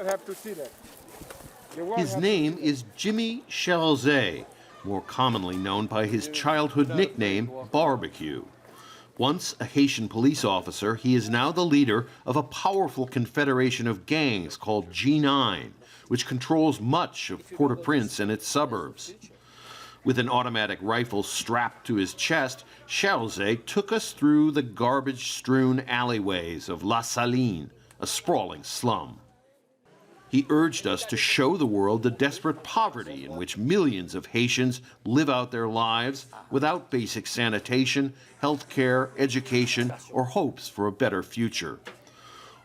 have to see that. His name is Jimmy Cherzé, more commonly known by his childhood nickname, Barbecue. Once a Haitian police officer, he is now the leader of a powerful confederation of gangs called G9, which controls much of Port-au-Prince and its suburbs. With an automatic rifle strapped to his chest, Cherzé took us through the garbage-strewn alleyways of La Saline, a sprawling slum. He urged us to show the world the desperate poverty in which millions of Haitians live out their lives without basic sanitation, health care, education, or hopes for a better future.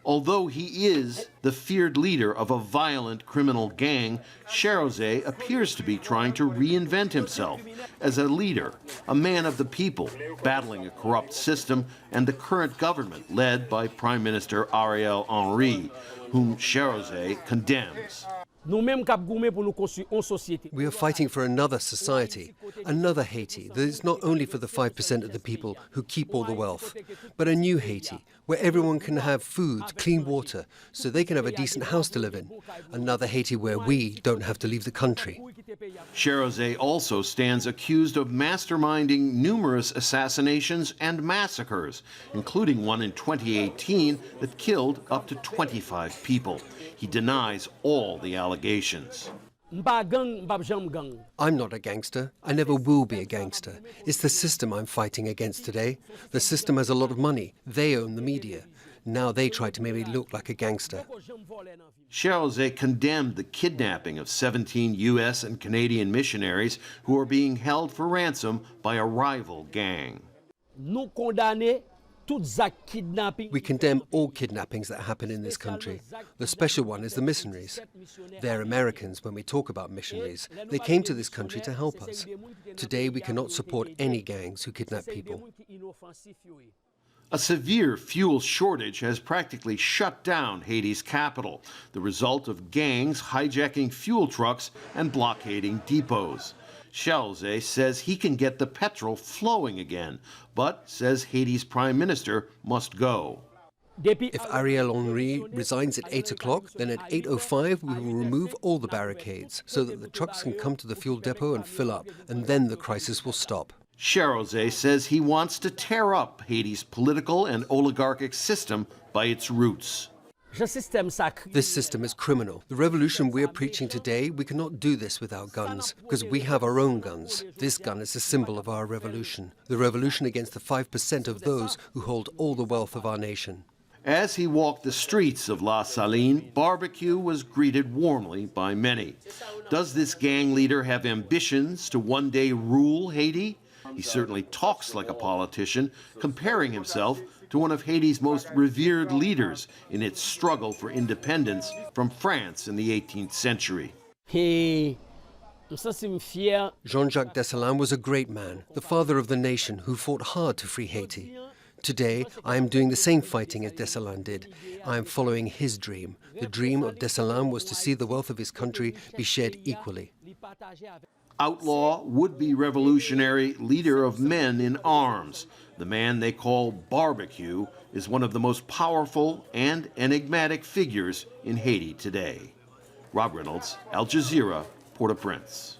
Although he is the feared leader of a violent criminal gang, Cherzé appears to be trying to reinvent himself as a leader, a man of the people, battling a corrupt system and the current government led by Prime Minister Ariel Henry, whom Cherzé condemns. We are fighting for another society, another Haiti that is not only for the 5% of the people who keep all the wealth, but a new Haiti where everyone can have food, clean water, so they can have a decent house to live in. Another Haiti where we don't have to leave the country. Cherzé also stands accused of masterminding numerous assassinations and massacres, including one in 2018 that killed up to 25 people. He denies all the allegations. I'm not a gangster. I never will be a gangster. It's the system I'm fighting against today. The system has a lot of money. They own the media. Now they try to make me look like a gangster. Cherzé condemned the kidnapping of 17 U.S. and Canadian missionaries who are being held for ransom by a rival gang. We condemn all kidnappings that happen in this country. The special one is the missionaries. They're Americans when we talk about missionaries. They came to this country to help us. Today we cannot support any gangs who kidnap people. A severe fuel shortage has practically shut down Haiti's capital, the result of gangs hijacking fuel trucks and blockading depots. Cherzé says he can get the petrol flowing again, but says Haiti's prime minister must go. If Ariel Henry resigns at 8 o'clock, then at 8:05 we will remove all the barricades so that the trucks can come to the fuel depot and fill up, and then the crisis will stop. Cherzé says he wants to tear up Haiti's political and oligarchic system by its roots. This system is criminal. The revolution we are preaching today, we cannot do this without guns, because we have our own guns. This gun is a symbol of our revolution, the revolution against the 5% of those who hold all the wealth of our nation. As he walked the streets of La Saline, Barbecue was greeted warmly by many. Does this gang leader have ambitions to one day rule Haiti? He certainly talks like a politician, comparing himself to one of Haiti's most revered leaders in its struggle for independence from France in the 18th century. Jean-Jacques Dessalines was a great man, the father of the nation who fought hard to free Haiti. Today, I am doing the same fighting as Dessalines did. I am following his dream. The dream of Dessalines was to see the wealth of his country be shared equally. Outlaw, would-be revolutionary, leader of men in arms. The man they call Barbecue is one of the most powerful and enigmatic figures in Haiti today. Rob Reynolds, Al Jazeera, Port-au-Prince.